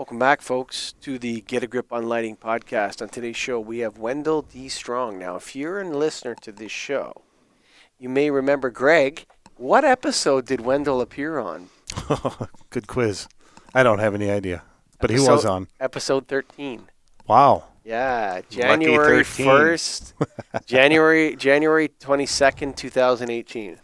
Welcome back, folks, to the Get a Grip on Lighting podcast. On today's show, we have Wendell D. Strong. Now, if you're a listener to this show, you may remember Greg. What episode did Wendell appear on? Good quiz. I don't have any idea, but he was on. Episode 13. Wow. Yeah, January 1st, January 22nd, 2018.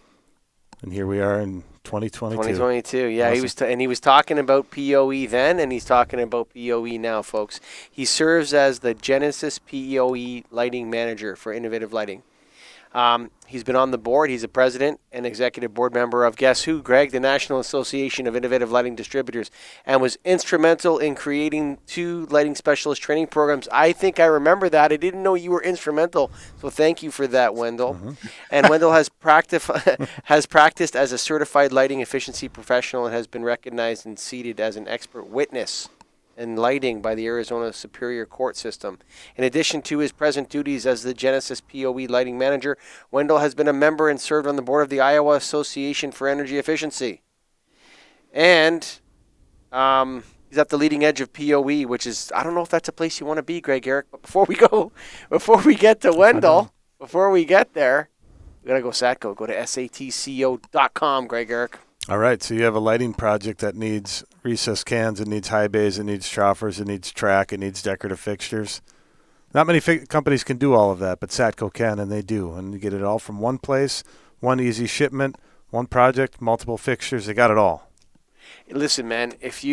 And here we are in 2022. 2022, yeah. Awesome. He was talking about PoE then, and he's talking about PoE now, folks. He serves as the GENISYS PoE Lighting Manager for Innovative Lighting. He's been on the board. He's a president and executive board member of, guess who, Greg? The National Association of Innovative Lighting Distributors, and was instrumental in creating 2 lighting specialist training programs. I think I remember that. I didn't know you were instrumental, so thank you for that, Wendell. Mm-hmm. And Wendell has practiced as a certified lighting efficiency professional and has been recognized and seated as an expert witness in lighting by the Arizona Superior Court System. In addition to his present duties as the GENISYS PoE Lighting Manager, Wendell has been a member and served on the board of the Iowa Association for Energy Efficiency. And he's at the leading edge of PoE, which is, I don't know if that's a place you want to be, Greg Eric, but before we get to Wendell, before we get there, we got to go SATCO. Go to satco.com, Greg Eric. All right, so you have a lighting project that needs recessed cans, it needs high bays, it needs troffers, it needs track, it needs decorative fixtures. Not many companies can do all of that, but SATCO can, and they do. And you get it all from one place, one easy shipment, one project, multiple fixtures. They got it all. Listen, man, if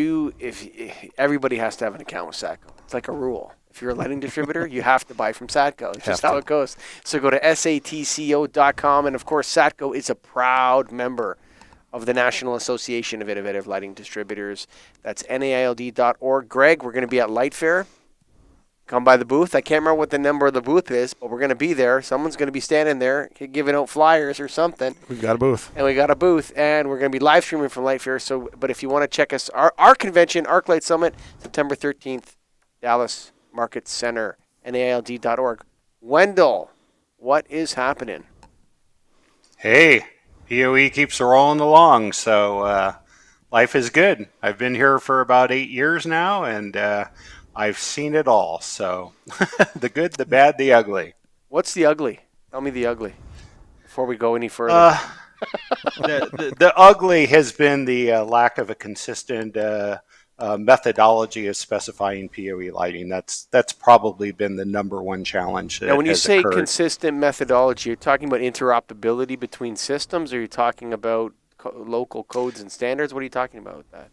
everybody has to have an account with SATCO. It's like a rule. If you're a lighting distributor, you have to buy from SATCO. It's just how it goes. So go to satco.com, and of course, SATCO is a proud member of the National Association of Innovative Lighting Distributors. That's NAILD.org. Greg, we're going to be at Light Fair. Come by the booth. I can't remember what the number of the booth is, but we're going to be there. Someone's going to be standing there giving out flyers or something. We've got a booth. And we got a booth, and we're going to be live streaming from Light Fair. So, but if you want to check us, our convention, ArcLight Summit, September 13th, Dallas Market Center, NAILD.org. Wendell, what is happening? Hey. PoE keeps rolling along, so life is good. I've been here for about 8 years now, and I've seen it all. So the good, the bad, the ugly. What's the ugly? Tell me the ugly before we go any further. The ugly has been the lack of a consistent methodology of specifying PoE lighting. That's probably been the number one challenge. Now, when you say consistent methodology, you're talking about interoperability between systems, or you're talking about local codes and standards? What are you talking about with that?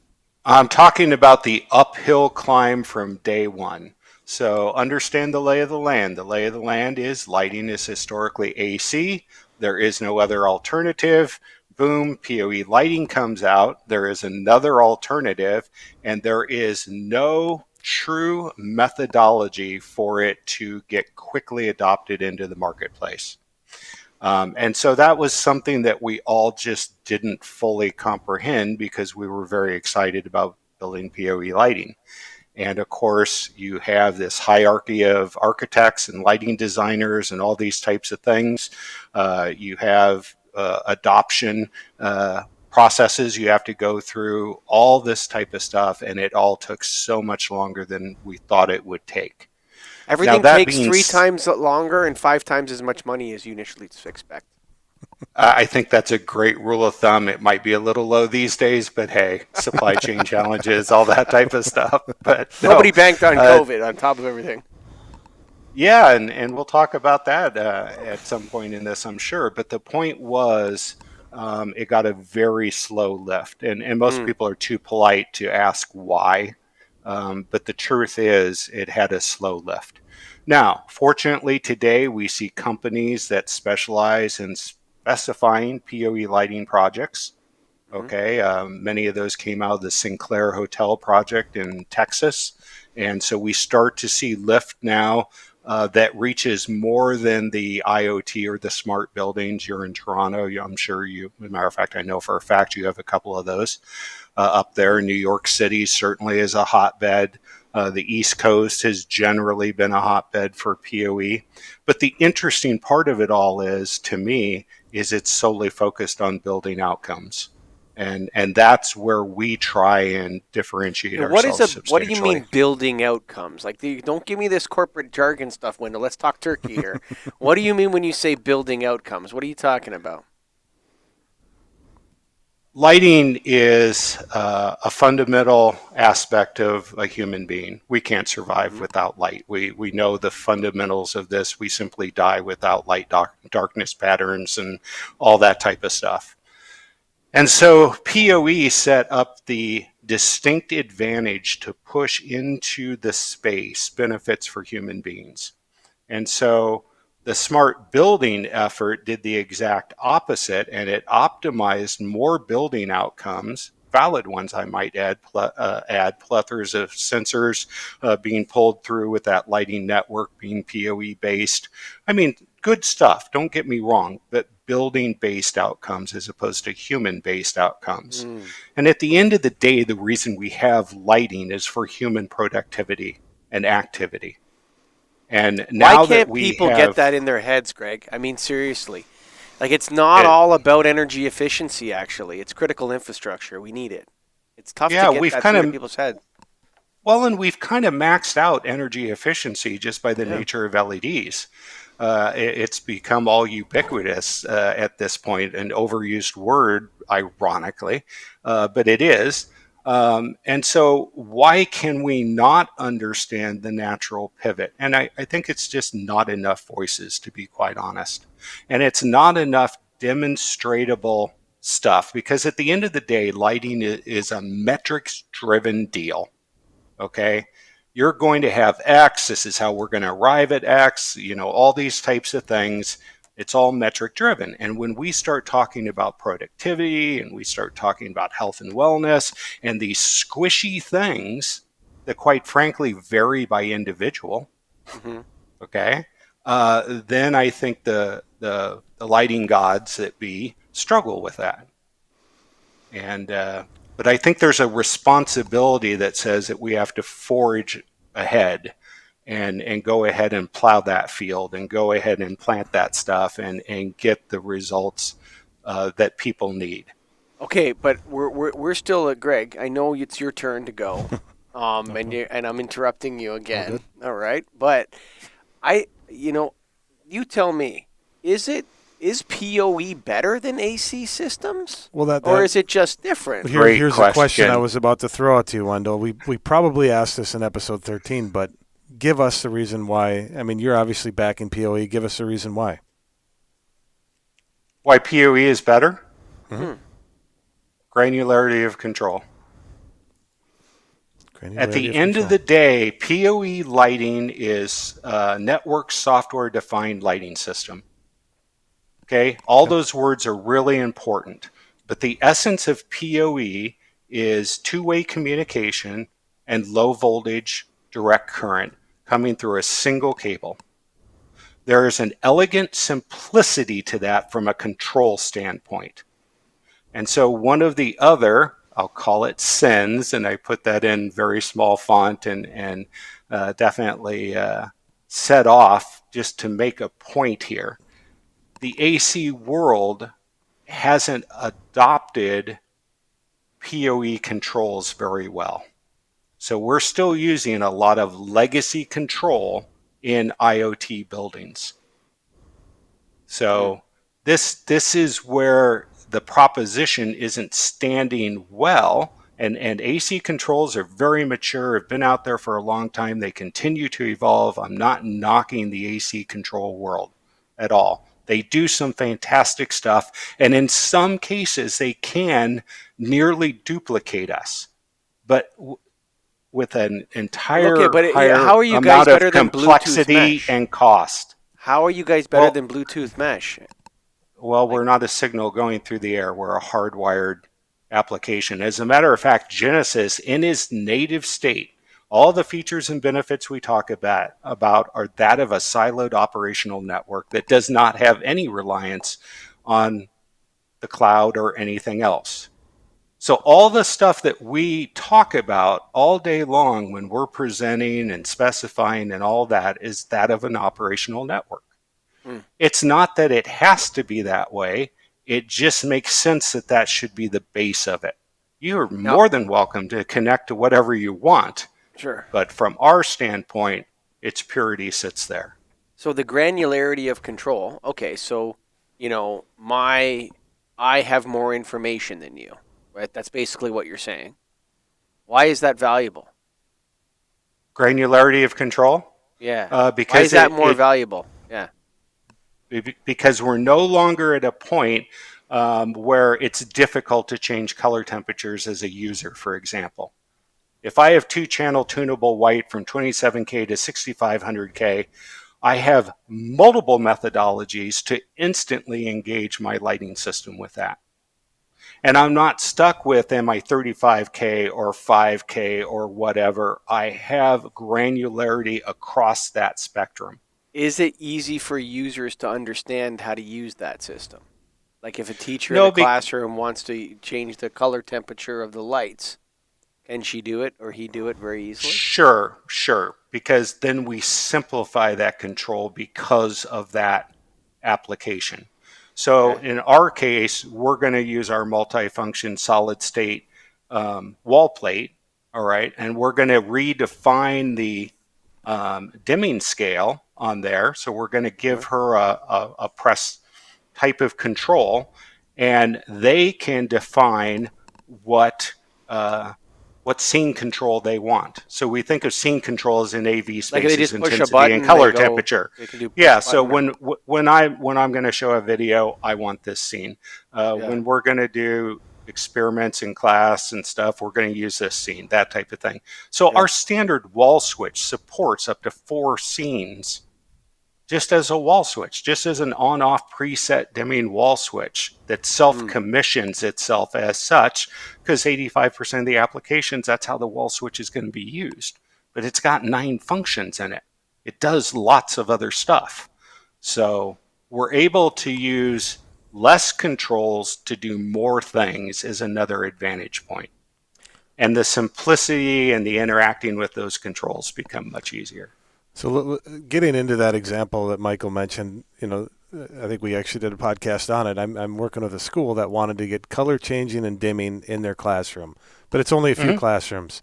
I'm talking about the uphill climb from day one. So understand the lay of the land. The lay of the land is lighting is historically AC. There is no other alternative. Boom, PoE lighting comes out. There is another alternative, and there is no true methodology for it to get quickly adopted into the marketplace. And so that was something that we all just didn't fully comprehend because we were very excited about building PoE lighting. And of course, you have this hierarchy of architects and lighting designers and all these types of things. You have adoption processes you have to go through, all this type of stuff, and it all took so much longer than we thought it would take. Everything takes 3 times longer and 5 times as much money as you initially expect. I think that's a great rule of thumb. It might be a little low these days, but hey, supply chain challenges, all that type of stuff. But nobody banked on COVID on top of everything. Yeah, and we'll talk about that at some point in this, I'm sure. But the point was it got a very slow lift. And most people are too polite to ask why. But the truth is it had a slow lift. Now, fortunately, today we see companies that specialize in specifying PoE lighting projects. Okay, many of those came out of the Sinclair Hotel project in Texas. And so we start to see lift now that reaches more than the IoT or the smart buildings. You're in Toronto. I'm sure you, as a matter of fact, I know for a fact you have a couple of those up there. New York City certainly is a hotbed. The East Coast has generally been a hotbed for PoE. But the interesting part of it all is, to me, is it's solely focused on building outcomes. And that's where we try and differentiate And ourselves what do you substantially. mean building outcomes? Like, don't give me this corporate jargon stuff, Wendell. Let's talk turkey here. What do you mean when you say building outcomes? What are you talking about? Lighting is a fundamental aspect of a human being. We can't survive Mm-hmm. without light. We know the fundamentals of this. We simply die without light, darkness patterns, and all that type of stuff. And so PoE set up the distinct advantage to push into the space benefits for human beings. And so the smart building effort did the exact opposite, and it optimized more building outcomes, valid ones, I might add plethoras of sensors being pulled through with that lighting network being PoE based. I mean, good stuff, don't get me wrong, but building based outcomes as opposed to human based outcomes. Mm. And at the end of the day, the reason we have lighting is for human productivity and activity. And Why now that can't we people get have that in their heads, Greg? I mean, seriously. Like, it's not it, all about energy efficiency, actually. It's critical infrastructure. We need it. It's tough to yeah, get we've that kind through to of, people's heads. well, and we've kind of maxed out energy efficiency just by the Yeah. nature of LEDs. It's become all ubiquitous at this point, an overused word, ironically, but it is. And so, why can we not understand the natural pivot? And I think it's just not enough voices, to be quite honest. And it's not enough demonstratable stuff because at the end of the day, lighting is a metrics driven deal. Okay. You're going to have X. This is how we're going to arrive at X, all these types of things. It's all metric driven. And when we start talking about productivity and we start talking about health and wellness and these squishy things that, quite frankly, vary by individual, Mm-hmm. okay, then I think the lighting gods that be struggle with that. And but I think there's a responsibility that says that we have to forge ahead and go ahead and plow that field and go ahead and plant that stuff and get the results that people need. Okay, but we're still at Greg. I know it's your turn to go, and I'm interrupting you All again. good. All right, but you tell me, is PoE better than AC systems, Well, or is it just different? Great here's a question I question. was about to throw out to you, Wendell. We probably asked this in episode 13, but give us the reason why. I mean, you're obviously backing PoE. Give us the reason why. Why PoE is better? Mm-hmm. Granularity of control. At Granularity the of end of control. the day, PoE lighting is a network software defined lighting system. Okay, all Okay. those words are really important, but the essence of PoE is two-way communication and low voltage direct current coming through a single cable. There is an elegant simplicity to that from a control standpoint. And so one of the other, I'll call it sins, and I put that in very small font and definitely set off just to make a point here. The AC world hasn't adopted PoE controls very well. So we're still using a lot of legacy control in IoT buildings. Mm. So this is where the proposition isn't standing well. And AC controls are very mature, have been out there for a long time. They continue to evolve. I'm not knocking the AC control world at all. They do some fantastic stuff. And in some cases, they can nearly duplicate us. But with an Well, okay, entire but higher how are you guys amount of better than Bluetooth complexity mesh? and cost. How are you guys better Well, than Bluetooth mesh? Well, Like, we're not a signal going through the air. We're a hardwired application. As a matter of fact, Genesis, in its native state, all the features and benefits we talk about are that of a siloed operational network that does not have any reliance on the cloud or anything else. So all the stuff that we talk about all day long when we're presenting and specifying and all that is that of an operational network. mm, It's not that it has to be that way. It just makes sense that that should be the base of it. You're Now, more than welcome to connect to whatever you want, sure. but from our standpoint, its purity sits there. So the granularity of control. Okay, so I have more information than you, right? That's basically what you're saying. Why is that valuable? Granularity of control, Yeah. Why is because that more valuable? Yeah. because we're no longer at a point where it's difficult to change color temperatures as a user, for example. If I have two channel tunable white from 27K to 6500K, I have multiple methodologies to instantly engage my lighting system with that. And I'm not stuck with am I 35K or 5K or whatever. I have granularity across that spectrum. Is it easy for users to understand how to use that system? Like if a teacher in a No, classroom wants to change the color temperature of the lights, can she do it or he do it very easily? sure, because then we simplify that control because of that application. So Okay. in our case, we're going to use our multifunction solid state wall plate, all right, and we're going to redefine the dimming scale on there. So we're going to give Uh-huh. her a press type of control, and they can define what uh, what scene control they want. So we think of scene control as in AV Like they spaces, just push a intensity, and button, they color go, temperature. they can do push Yeah. So button or when I'm going to show a video, I want this scene. yeah, When we're going to do experiments in class and stuff, we're going to use this scene, that type of thing. So yeah. our standard wall switch supports up to 4 scenes just as a wall switch, just as an on off preset dimming wall switch that self Mm. commissions itself as such, because 85% of the applications, that's how the wall switch is going to be used. But it's got 9 functions in it, it does lots of other stuff. So we're able to use less controls to do more things, is another advantage point. And the simplicity and the interacting with those controls become much easier. So getting into that example that Michael mentioned, I think we actually did a podcast on it. I'm working with a school that wanted to get color changing and dimming in their classroom, but it's only a few classrooms.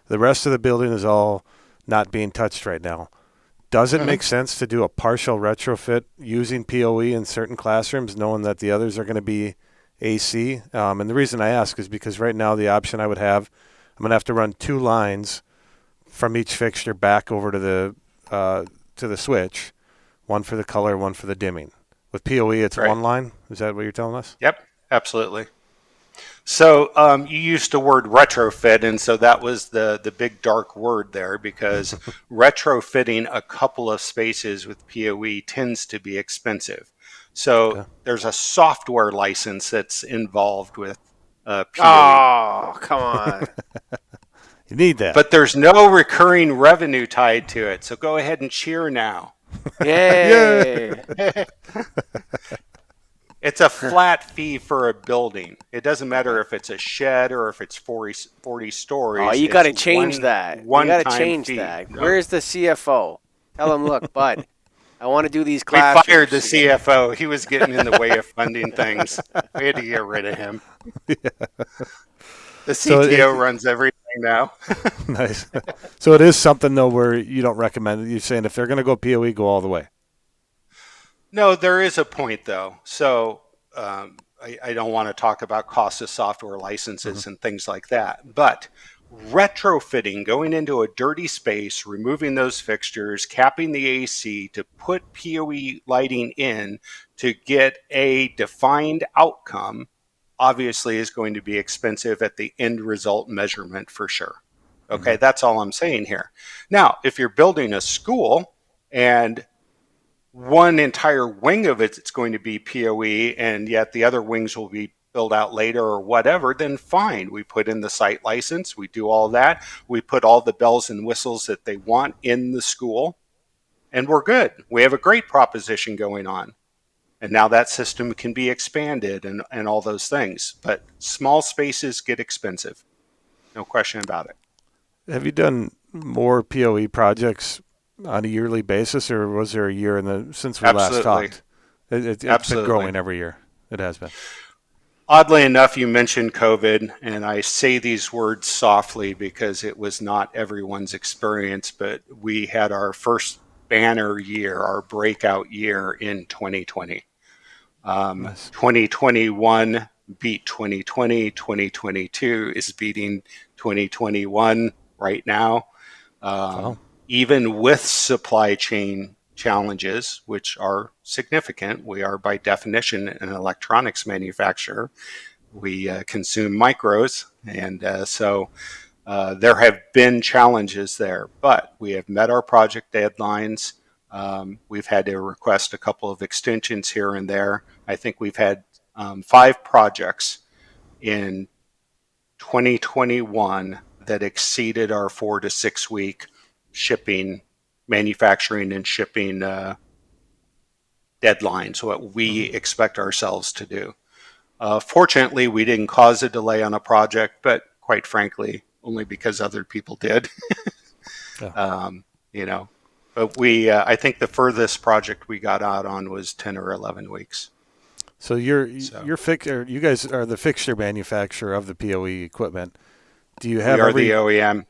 The rest of the building is all not being touched right now. Does it make sense to do a partial retrofit using PoE in certain classrooms, knowing that the others are going to be AC? And the reason I ask is because right now the option I would have, I'm going to have to run 2 lines from each fixture back over to the switch, one for the color, one for the dimming. With PoE, it's Right. one line. Is that what you're telling us? Yep, absolutely. So you used the word retrofit, and so that was the big dark word there, because retrofitting a couple of spaces with PoE tends to be expensive. So Okay. there's a software license that's involved with PoE, Oh, come on. You need that. but there's no recurring revenue tied to it. So go ahead and cheer now. Yeah. Yay. It's a flat fee for a building. It doesn't matter if it's a shed or if it's 40 Oh, stories. you got It's to change one that. You got to one-time change fee. that. No. Where's the CFO? Tell him, look, bud, I want to do these We fired the classrooms. CFO. He was getting in the way of funding things. We had to get rid of him. The So CTO runs everything now. nice. So it is something though where you don't recommend it. You're saying if they're going to go PoE, go all the way. No, there is a point though. So I don't want to talk about cost of software licenses and things like that, but retrofitting, going into a dirty space, removing those fixtures, capping the AC to put PoE lighting in to get a defined outcome, obviously is going to be expensive at the end result measurement for sure. Okay, that's all I'm saying here. Now, if you're building a school and one entire wing of it's going to be PoE, and yet the other wings will be built out later or whatever, then fine. We put in the site license, we do all that, we put all the bells and whistles that they want in the school, and we're good. We have a great proposition going on. And now that system can be expanded and all those things. But small spaces get expensive. No question about it. Have you done more PoE projects on a yearly basis, or was there a year since we last Absolutely. talked? It's been Absolutely. growing every year. It has been. Oddly enough, you mentioned COVID, and I say these words softly because it was not everyone's experience, but we had our first banner year, our breakout year in 2020. Nice. 2021 beat 2020, 2022 is beating 2021 right now. Wow. Even with supply chain challenges, which are significant, we are by definition an electronics manufacturer. We consume micros, and there have been challenges there, but we have met our project deadlines. We've had to request a couple of extensions here and there. I think we've had 5 projects in 2021 that exceeded our 4 to 6 week shipping, manufacturing, and shipping deadlines, what we expect ourselves to do. Fortunately, we didn't cause a delay on a project, but quite frankly, only because other people did. Yeah. You know, but I think the furthest project we got out on was 10 or 11 weeks. So So you guys are the fixture manufacturer of the PoE equipment. Do you we have are the every OEM.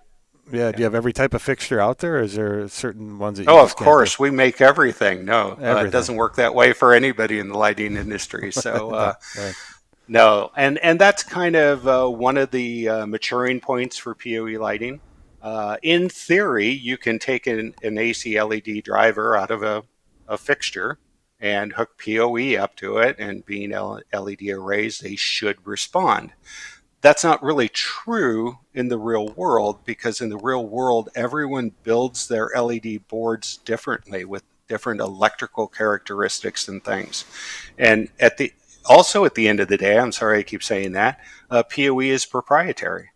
Yeah, do Yeah. you have every type of fixture out there, or is there certain ones that you Oh, of just can't do? course, we make everything. No, it Everything. doesn't work that way for anybody in the lighting industry. So No, right. no, and that's kind of one of the maturing points for PoE lighting. In theory, you can take an AC LED driver out of a fixture and hook PoE up to it, and being LED arrays, they should respond. That's not really true in the real world, because in the real world, everyone builds their LED boards differently with different electrical characteristics and things. And at the end of the day, I'm sorry I keep saying that, PoE is proprietary.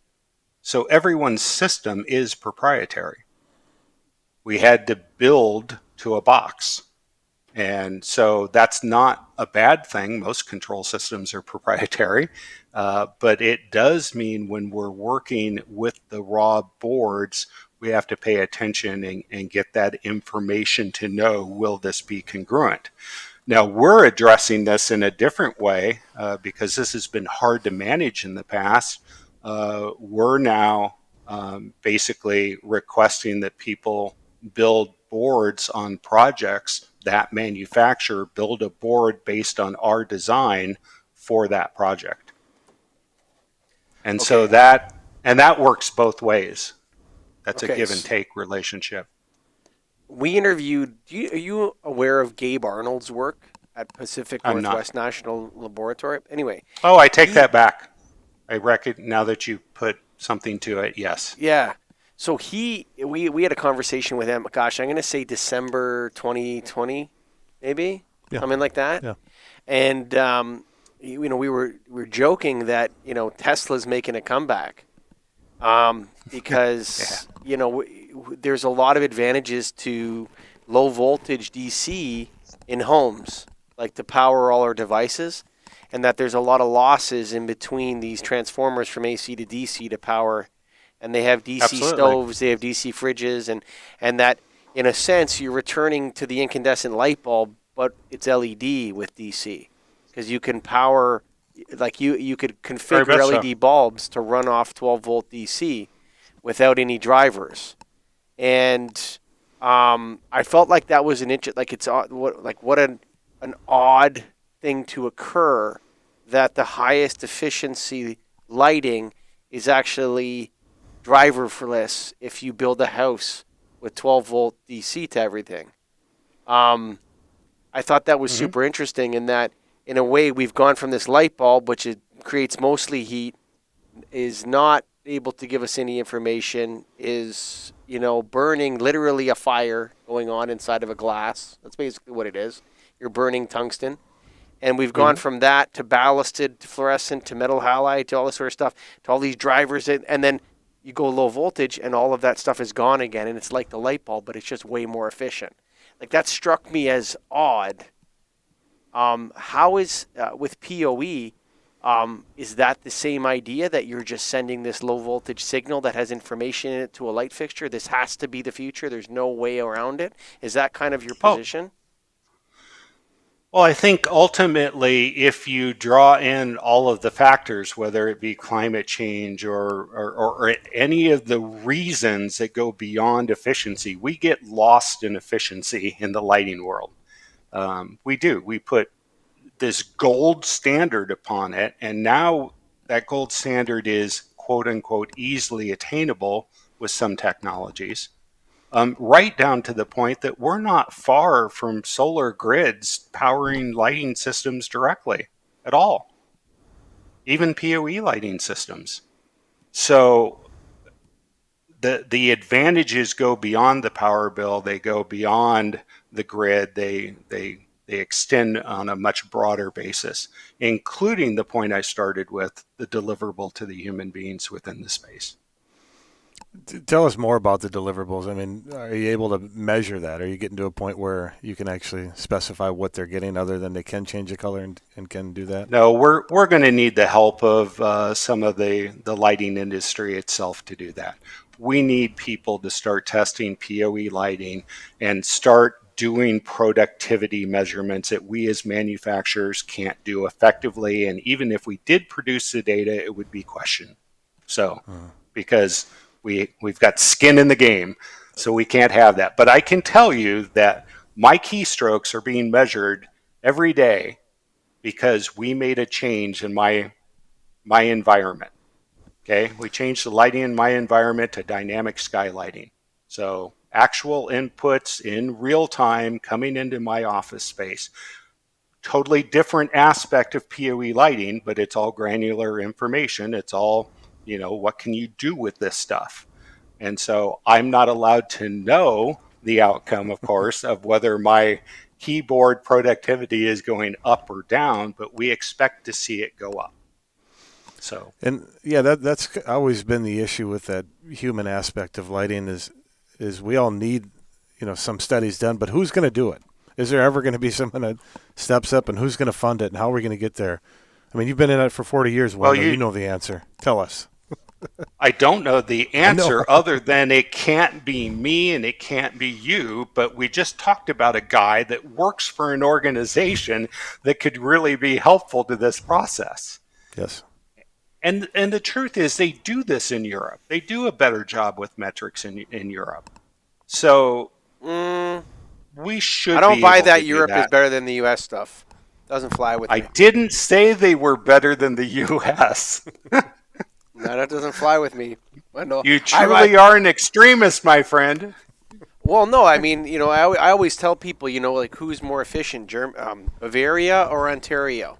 So everyone's system is proprietary. We had to build to a box. And so that's not a bad thing. Most control systems are proprietary. But it does mean when we're working with the raw boards, we have to pay attention and get that information to know, will this be congruent? Now, we're addressing this in a different way because this has been hard to manage in the past. We're now basically requesting that people build boards on projects that manufacturer build a board based on our design for that project. And so Okay. that works both ways. That's a Okay. give and take relationship. We interviewed. Are you aware of Gabe Arnold's work at Pacific I'm not. Northwest National Laboratory? Anyway, Oh, I take he that back. I reckon now that you put something to it. Yes. yeah. So we had a conversation with him. Gosh, I'm gonna say December 2020, maybe Yeah. something like that. Yeah. And we were joking that Tesla's making a comeback, Yeah. because there's a lot of advantages to low voltage DC in homes, like to power all our devices, and that there's a lot of losses in between these transformers from AC to DC to power, and they have DC Absolutely. stoves, they have DC fridges, and that in a sense you're returning to the incandescent light bulb, but it's LED with DC, because you can power, like you could Very configure much so. LED bulbs to run off 12 volt DC without any drivers. And I felt like that was like it's what an odd thing to occur, that the highest efficiency lighting is actually driverless if you build a house with 12 volt DC to everything. Um, I thought that was Hmm. super interesting in that, in a way, we've gone from this light bulb, which it creates mostly heat, is not able to give us any information, is burning literally a fire going on inside of a glass. That's basically what it is. You're burning tungsten. And we've gone Hmm. from that to ballasted, to fluorescent, to metal halide, to all this sort of stuff, to all these drivers. And then you go low voltage and all of that stuff is gone again. And it's like the light bulb, but it's just way more efficient. Like, that struck me as odd. How is, with PoE, is that the same idea, that you're just sending this low voltage signal that has information in it to a light fixture? This has to be the future. There's no way around it. Is that kind of your Oh, position? Well, I think ultimately, if you draw in all of the factors, whether it be climate change or any of the reasons that go beyond efficiency, we get lost in efficiency in the lighting world. We do. We put this gold standard upon it, and now that gold standard is quote unquote easily attainable with some technologies, right down to the point that we're not far from solar grids powering lighting systems directly at all, even PoE lighting systems. So the advantages go beyond the power bill. They go beyond the grid. They extend on a much broader basis, including the point I started with, the deliverable to the human beings within the space. Tell us more about the deliverables. I mean, are you able to measure that? Are you getting to a point where you can actually specify what they're getting other than they can change the color and can do that? No, we're going to need the help of some of the lighting industry itself to do that. We need people to start testing PoE lighting and start doing productivity measurements that we as manufacturers can't do effectively. And even if we did produce the data, it would be questioned. So, because we've got skin in the game, so we can't have that. But I can tell you that my keystrokes are being measured every day because we made a change in my environment. Okay, we changed the lighting in my environment to dynamic skylighting. So actual inputs in real time coming into my office space. Totally different aspect of PoE lighting, but it's all granular information. It's all, what can you do with this stuff? And so I'm not allowed to know the outcome, of course, of whether my keyboard productivity is going up or down, but we expect to see it go up. So, And yeah, that's always been the issue with that human aspect of lighting is we all need, some studies done, but who's going to do it? Is there ever going to be someone that steps up, and who's going to fund it, and how are we going to get there? I mean, you've been in it for 40 years, Wendell. You know the answer. Tell us. I don't know the answer know. other than it can't be me and it can't be you, but we just talked about a guy that works for an organization that could really be helpful to this process. Yes. And the truth is they do this in Europe. They do a better job with metrics in Europe. So we should I don't be buy able that to do Europe is that. better than the U.S. stuff. Doesn't fly with I me. didn't say they were better than the US. No, that doesn't fly with me. I know. You truly are an extremist, my friend. Well, no, I mean, I always tell people, like who's more efficient, Bavaria or Ontario,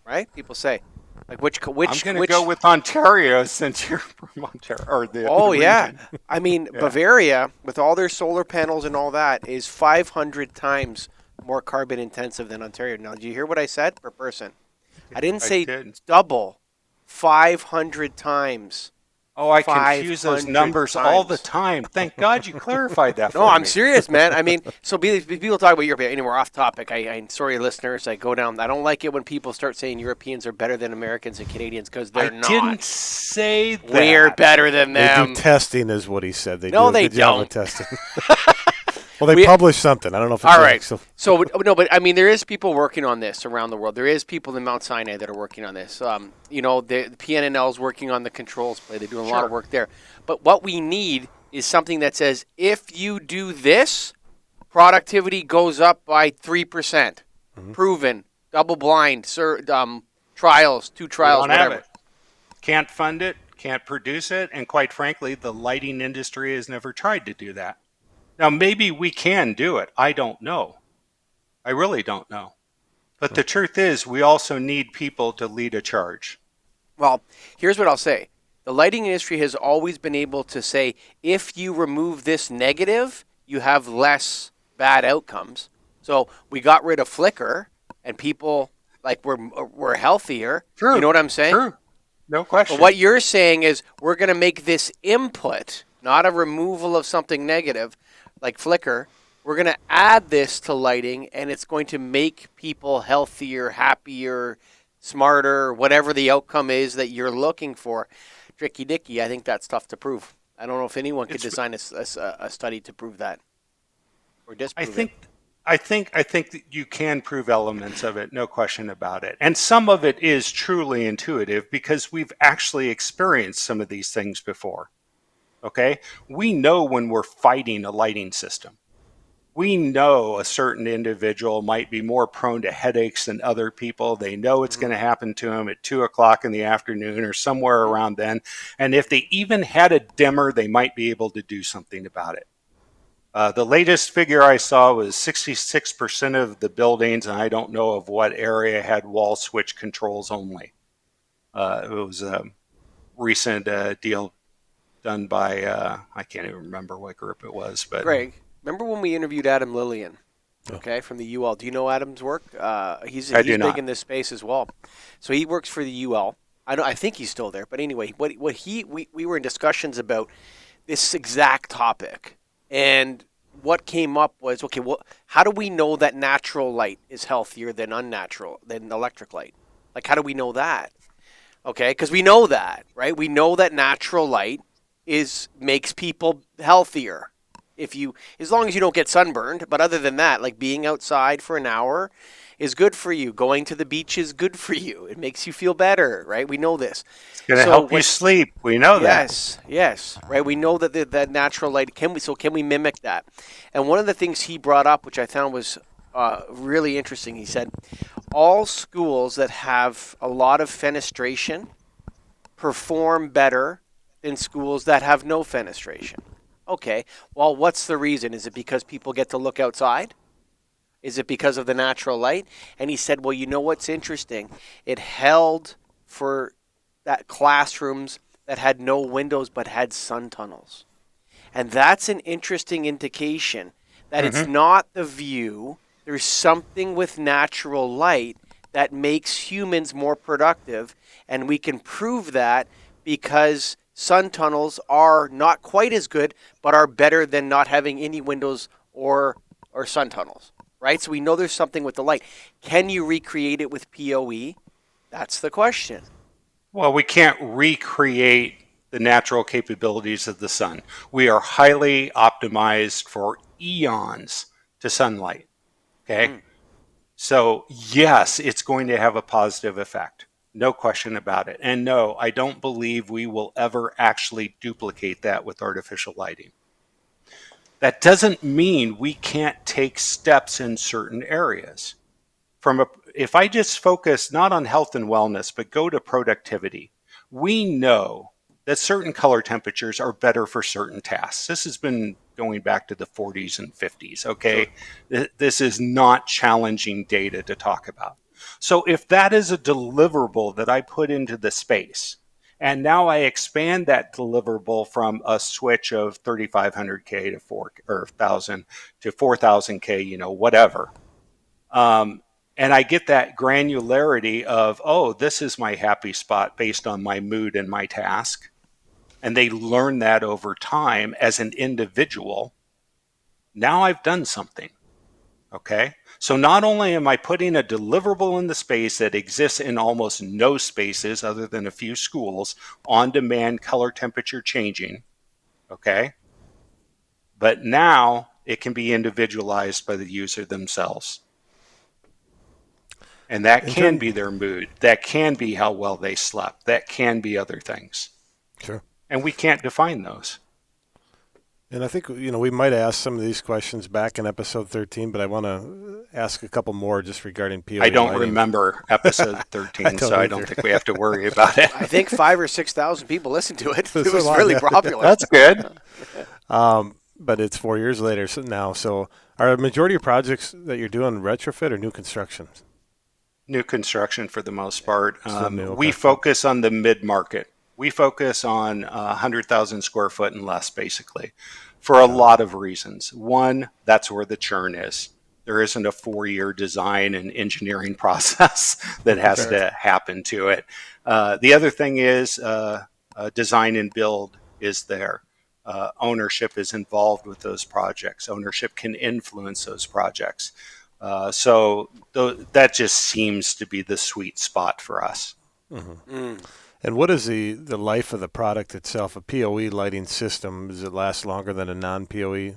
right? People say, like which. I'm going to go with Ontario since you're from Ontario or the Oh yeah, region. I mean Yeah. Bavaria with all their solar panels and all that is 500 times more carbon intensive than Ontario. Now, did you hear what I said per person? I didn't I say did. double, 500 times. Oh, I confuse those 500 numbers all the times. time. Thank God you clarified that No, for I'm me. serious, man. I mean, so people talk about Europe. Anyway, we're off topic. Sorry, listeners. I go down. I don't like it when people start saying Europeans are better than Americans and Canadians because they're I didn't not. say that. We're better than They do them. testing, is what he said. They No, do a they good job don't. of testing. Well, they We- published something. I don't know if it's All right. actual. So no, but I mean, there is people working on this around the world. There is people in Mount Sinai that are working on this. The PNNL is working on the controls play. They're doing a lot of Sure. work there. But what we need is something that says if you do this, productivity goes up by 3%. Proven, double blind, trials, 2 We trials, don't have whatever. it. Can't fund it, can't produce it, and quite frankly, the lighting industry has never tried to do that. Now, maybe we can do it. I don't know. I really don't know. But the truth is, we also need people to lead a charge. Well, here's what I'll say. The lighting industry has always been able to say, if you remove this negative, you have less bad outcomes. So we got rid of flicker, and people were healthier. True. You know what I'm saying? True. No question. But what you're saying is we're going to make this input, not a removal of something negative, like flicker. We're going to add this to lighting, and it's going to make people healthier, happier, smarter, whatever the outcome is that you're looking for. Tricky Dicky, I think that's tough to prove. I don't know if anyone could design a study to prove that or I disprove think it. I think that you can prove elements of it, no question about it. And some of it is truly intuitive because we've actually experienced some of these things before. Okay? We know when we're fighting a lighting system. We know a certain individual might be more prone to headaches than other people. They know it's going to happen to them at 2 o'clock in the afternoon or somewhere around then. And if they even had a dimmer, they might be able to do something about it. The latest figure I saw was 66% of the buildings, and I don't know of what area, had wall switch controls only. It was a recent deal done by, I can't even remember what group it was, but Greg, remember when we interviewed Adam Lillian? Yeah. Okay, from the UL. Do you know Adam's work? He's I do big not. in this space as well. So he works for the UL. I think he's still there. But anyway, we were in discussions about this exact topic, and what came up was, okay, well, how do we know that natural light is healthier than electric light? Like, how do we know that? Okay, because we know that, right? We know that natural light makes people healthier. As long as you don't get sunburned, but other than that, like being outside for an hour is good for you. Going to the beach is good for you. It makes you feel better, right? We know this. It's going to help you sleep. We know that. Yes, right. We know that natural light can we mimic that? And one of the things he brought up, which I found was really interesting, he said, all schools that have a lot of fenestration perform better than schools that have no fenestration. Okay, well, what's the reason? Is it because people get to look outside? Is it because of the natural light? And he said, well, you know what's interesting? It held for that classrooms that had no windows but had sun tunnels. And that's an interesting indication that it's Mm-hmm. not the view. There's something with natural light that makes humans more productive. And we can prove that because sun tunnels are not quite as good, but are better than not having any windows or sun tunnels, right? So we know there's something with the light. Can you recreate it with PoE? That's the question. Well, we can't recreate the natural capabilities of the sun. We are highly optimized for eons to sunlight. Okay. Mm. So, yes, it's going to have a positive effect. No question about it. And no, I don't believe we will ever actually duplicate that with artificial lighting. That doesn't mean we can't take steps in certain areas. If I just focus not on health and wellness, but go to productivity, we know that certain color temperatures are better for certain tasks. This has been going back to the 40s and 50s. Okay. Sure. This is not challenging data to talk about. So if that is a deliverable that I put into the space, and now I expand that deliverable from a switch of 3500K to 4,000 to 4000K, whatever. And I get that granularity of, oh, this is my happy spot based on my mood and my task. And they learn that over time as an individual. Now I've done something. Okay. So not only am I putting a deliverable in the space that exists in almost no spaces other than a few schools, on demand color temperature changing. Okay. But now it can be individualized by the user themselves. And that can be their mood. That can be how well they slept. That can be other things. Sure. And we can't define those. And I think, we might ask some of these questions back in episode 13, but I want to ask a couple more just regarding PoE I don't lighting. remember episode 13, so I don't think we have to worry about it. I think 5,000 or 6,000 people listened to it. That's It was a lot, really yeah. popular. That's good. But it's 4 years later now. So are a majority of projects that you're doing retrofit or new construction? New construction for the most part. Still new, We okay. focus on the mid-market. We focus on 100,000 square foot and less, basically, for a lot of reasons. One, that's where the churn is. There isn't a 4-year design and engineering process that has to happen to it. The other thing is design and build is there. Ownership is involved with those projects. Ownership can influence those projects. So that just seems to be the sweet spot for us. Mm-hmm. Mm. And what is the life of the product itself? A PoE lighting system, does it last longer than a non-PoE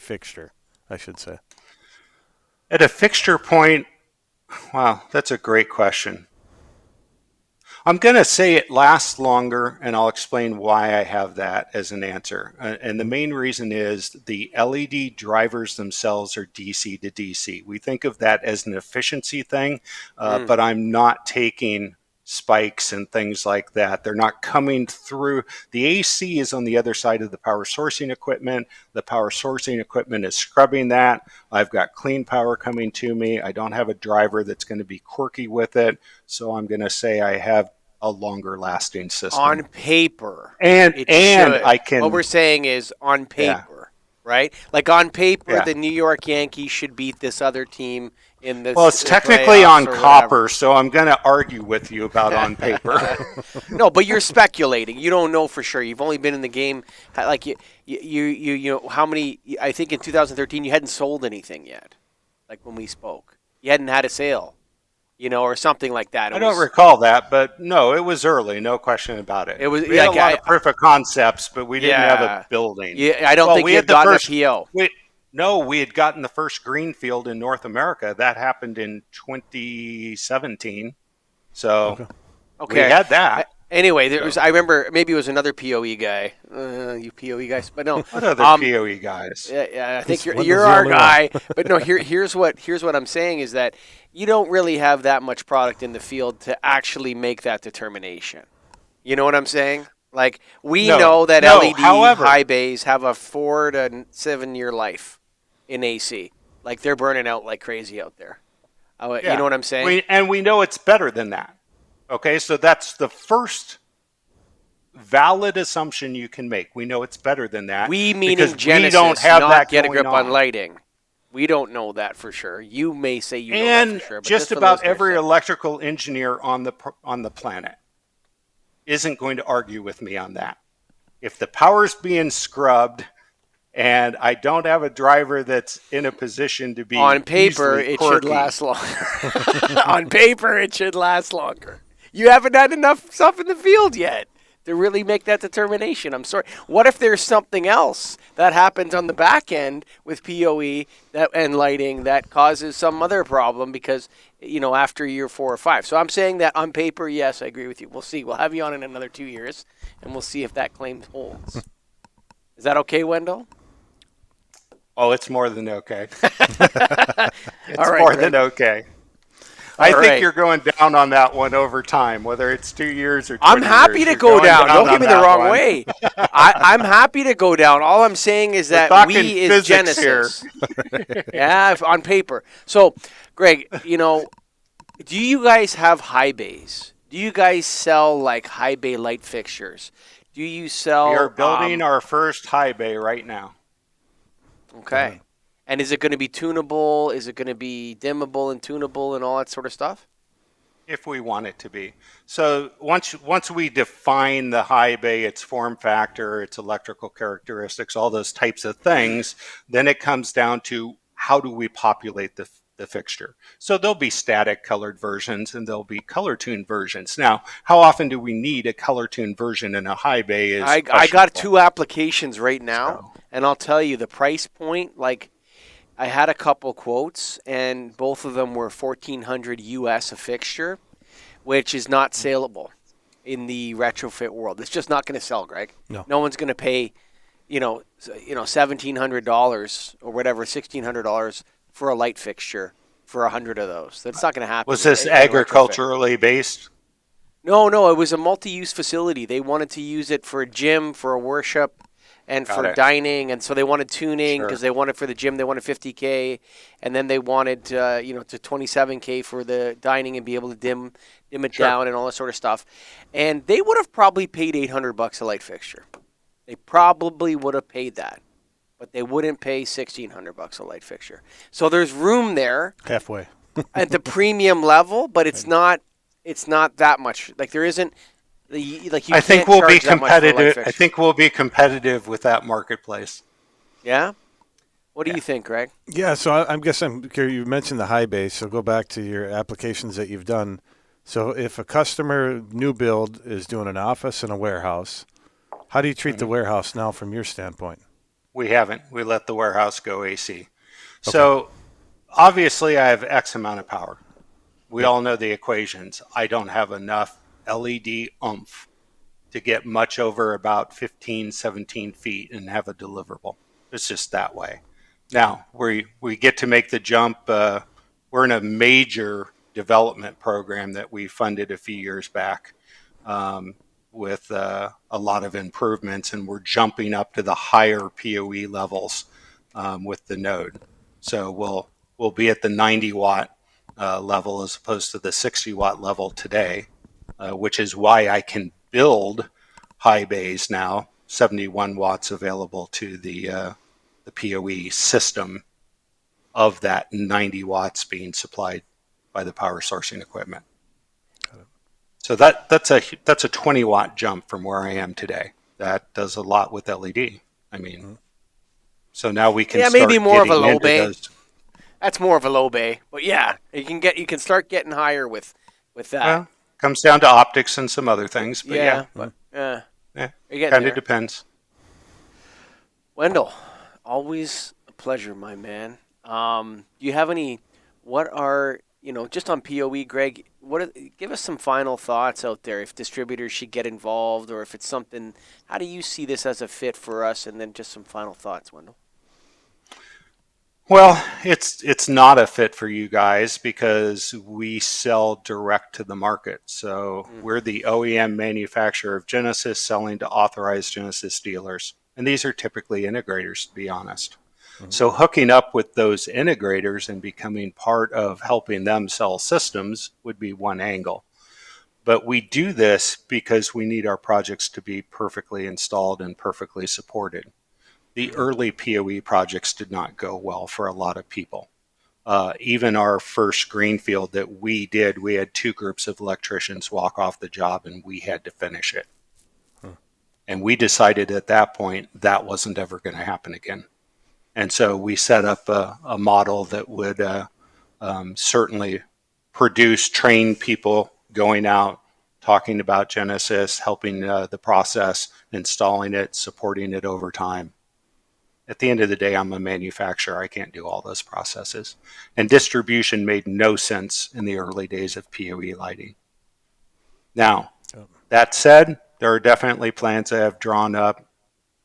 fixture, I should say? At a fixture point, wow, that's a great question. I'm going to say it lasts longer, and I'll explain why I have that as an answer. And the main reason is the LED drivers themselves are DC to DC. We think of that as an efficiency thing, but I'm not taking spikes and things like that. They're not coming through. The AC is on the other side of the power sourcing equipment. The power sourcing equipment is scrubbing that. I've got clean power coming to me. I don't have a driver that's going to be quirky with it. So I'm going to say I have a longer lasting system. On paper, and it and should. I can. What we're saying is on paper, right? Like on paper, the New York Yankees should beat this other team in this. Well, it's technically on copper, so I'm going to argue with you about on paper. No, but you're speculating. You don't know for sure. You've only been in the game. Like you know how many? I think in 2013 you hadn't sold anything yet. Like when we spoke, you hadn't had a sale. You know, or something like that. I don't recall that, but no, it was early, no question about it. It was. We had a lot of proof of concepts, but we didn't have a building. Yeah, I don't think we had gotten a PO. We had gotten the first greenfield in North America. That happened in 2017. So we had that. Anyway, there was. I remember maybe it was another POE guy. You POE guys, but no. What other POE guys? Yeah, I think you're our guy. But no, here's what I'm saying is that you don't really have that much product in the field to actually make that determination. You know what I'm saying? Like we know that LED high bays have a 4 to 7 year life in AC. Like they're burning out like crazy out there. You know what I'm saying? And we know it's better than that. Okay, so that's the first valid assumption you can make. We know it's better than that. We meaning GENISYS, we don't have not that Get a Grip on lighting. We don't know that for sure. You may say you know that for sure. But just about every electrical engineer on the planet isn't going to argue with me on that. If the power's being scrubbed and I don't have a driver that's in a position to be on paper, it should last longer. On paper, it should last longer. You haven't had enough stuff in the field yet to really make that determination. I'm sorry. What if there's something else that happens on the back end with PoE and lighting that causes some other problem because, after year 4 or 5? So I'm saying that on paper, yes, I agree with you. We'll see. We'll have you on in another 2 years, and we'll see if that claim holds. Is that okay, Wendell? Oh, it's more than okay. It's more than okay. I think you're going down on that one over time, whether it's 2 years or 20 I'm happy years, to go down. Don't get me the wrong way. I'm happy to go down. All I'm saying is that we is GENISYS. Yeah, on paper. So, Greg, do you guys have high bays? Do you guys sell like high bay light fixtures? Do you sell? We are building our first high bay right now. Okay. And is it going to be tunable? Is it going to be dimmable and tunable and all that sort of stuff? If we want it to be. So once we define the high bay, its form factor, its electrical characteristics, all those types of things, then it comes down to how do we populate the fixture. So there'll be static colored versions and there'll be color tuned versions. Now, how often do we need a color tuned version in a high bay? I got 2 applications right now, and I'll tell you the price point. Like, I had a couple quotes, and both of them were $1,400 US a fixture, which is not saleable in the retrofit world. It's just not going to sell, Greg. No one's going to pay, $1,700 or whatever, $1,600 for a light fixture for 100 of those. That's not going to happen. Was this agriculturally based? No, it was a multi-use facility. They wanted to use it for a gym, for a worship, and for dining, and so they wanted tuning because they wanted for the gym, they wanted 50K, and then they wanted to $27K for the dining and be able to dim it down and all that sort of stuff. And they would have probably paid $800 a light fixture. They probably would have paid that, but they wouldn't pay $1,600 a light fixture. So there's room there halfway at the premium level, but it's not that much. Like there isn't. I think we'll be competitive. I think we'll be competitive with that marketplace. Yeah. What do you think, Greg? Yeah. So I'm guessing you mentioned the high base. So go back to your applications that you've done. So if a customer new build is doing an office and a warehouse, how do you treat the warehouse now from your standpoint? We haven't. We let the warehouse go AC. Okay. So obviously I have X amount of power. We all know the equations. I don't have enough LED oomph to get much over about 15, 17 feet and have a deliverable. It's just that way. Now, we get to make the jump. We're in a major development program that we funded a few years back with a lot of improvements, and we're jumping up to the higher PoE levels with the node. So we'll be at the 90 watt level as opposed to the 60 watt level today, which is why I can build high bays now, 71 watts available to the PoE system of that 90 watts being supplied by the power sourcing equipment. So that's a 20 watt jump from where I am today. That does a lot with LED. I mean, so now we can start maybe more of a getting low into bay. those. That's more of a low bay, but yeah, you can start getting higher with that. Well, comes down to optics and some other things, but yeah, but yeah, you're getting kind there. of depends. Wendell, always a pleasure, my man. Do you have any? What are just on PoE, Greg? Give us some final thoughts out there. If distributors should get involved, or if it's something, how do you see this as a fit for us? And then just some final thoughts, Wendell. Well, it's not a fit for you guys because we sell direct to the market. So we're the OEM manufacturer of GENISYS selling to authorized GENISYS dealers. And these are typically integrators, to be honest. So hooking up with those integrators and becoming part of helping them sell systems would be one angle. But we do this because we need our projects to be perfectly installed and perfectly supported. The early PoE projects did not go well for a lot of people. Even our first greenfield that we did, we had two groups of electricians walk off the job and we had to finish it. And we decided at that point that wasn't ever going to happen again. And so we set up a model that would certainly produce trained people going out, talking about GENISYS, helping the process, installing it, supporting it over time. At the end of the day, I'm a manufacturer. I can't do all those processes. And distribution made no sense in the early days of PoE lighting. Now, that said, there are definitely plans that have drawn up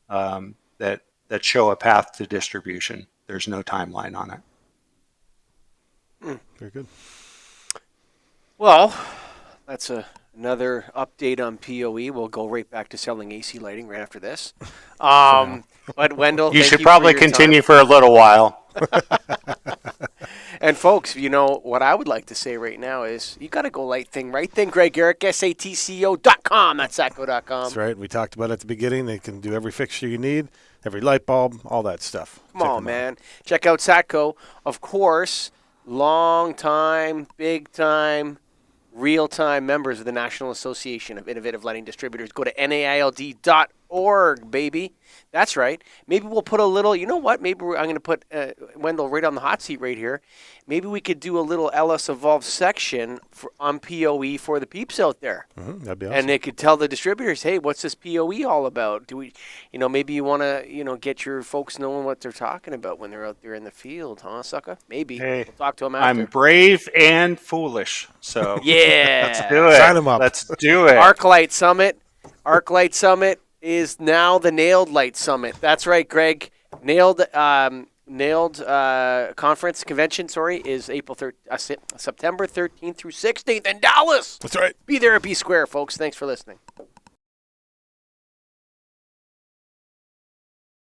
that show a path to distribution. There's no timeline on it. Very good. Well, that's another update on PoE. We'll go right back to selling AC lighting right after this. But Wendell, You thank should you probably for your continue time. for a little while. And folks, what I would like to say right now is you got to go right thing, Greg Garrick, SATCO.com. That's satco.com. That's right. We talked about it at the beginning. They can do every fixture you need, every light bulb, all that stuff. Come on, man. Check out Satco. Of course, long time, big time, real-time members of the National Association of Innovative Lighting Distributors. Go to NAILD.org, baby. That's right. Maybe we'll put a little, you know what? Maybe I'm going to put Wendell right on the hot seat right here. Maybe we could do a little LS Evolve section on PoE for the peeps out there. That'd be awesome. And they could tell the distributors, hey, what's this PoE all about? Do we, maybe you want to, get your folks knowing what they're talking about when they're out there in the field, huh, sucker? Maybe. Hey, we'll talk to them after. I'm brave and foolish, so yeah. let's do it. Sign 'em up. Let's do it. ArcLight Summit is now the Nailed Light Summit. That's right, Greg. Nailed convention, is September 13th through 16th in Dallas. That's right. Be there at B Square, folks. Thanks for listening.